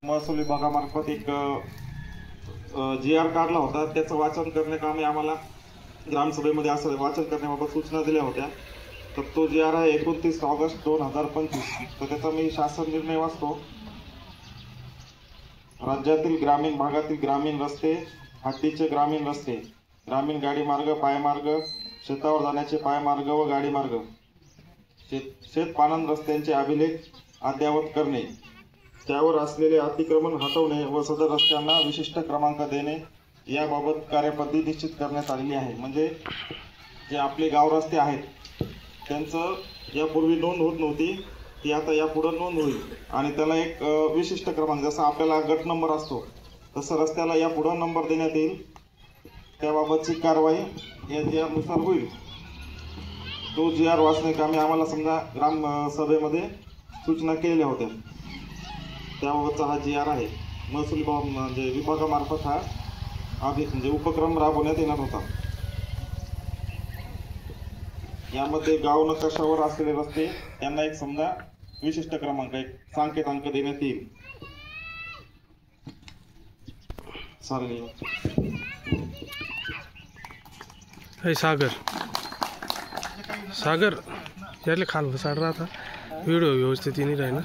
महसूल विभागामार्फत एक GR काढला होता, त्याचं वाचन करण्याकामी आम्हाला ग्रामसभेमध्ये असं वाचन करण्याबाबत सूचना दिल्या होत्या। तर तो GR आहे 29 ऑगस्ट 2025। तर त्याचा मी शासन निर्णय वाचतो। राज्यातील ग्रामीण भागातील ग्रामीण रस्ते, हद्दीचे ग्रामीण रस्ते, ग्रामीण गाडी मार्ग, पायमार्ग, शेतावर जाण्याचे पायमार्ग व गाडी मार्ग, शेतपाणंद रस्त्यांचे अभिलेख अद्ययावत करणे, त्यावर असलेले अतिक्रमण हटवणे व सदर रस्त्यांना विशिष्ट क्रमांक देणे याबाबत कार्यपद्धती निश्चित करण्यात आलेली आहे। म्हणजे जे आपले गाव रस्ते आहेत त्यांचं यापूर्वी नोंद होत नव्हती, ती आता यापुढे नोंद होईल आणि त्याला एक विशिष्ट क्रमांक, जसा आपल्याला गट नंबर असतो तसं रस्त्याला यापुढे नंबर देण्यात येईल। त्याबाबतची कारवाई यानुसार होईल। तो GR वाचणे कामी आम्हाला समजा ग्रामसभेमध्ये सूचना केलेल्या होत्या, त्याबाबतचा हा GR आहे। महसूल म्हणजे विभागामार्फत हा म्हणजे उपक्रम राबवण्यात येणार होता। यामध्ये गाव नकाशावर असलेले रस्ते त्यांना एक समजा विशिष्ट क्रमांक, एक सांकेतांक देण्यात येईल। चालेल। सागर यार खाल बसाड़ रहा था, वीडियो व्यवस्थित ही नहीं रहा ना।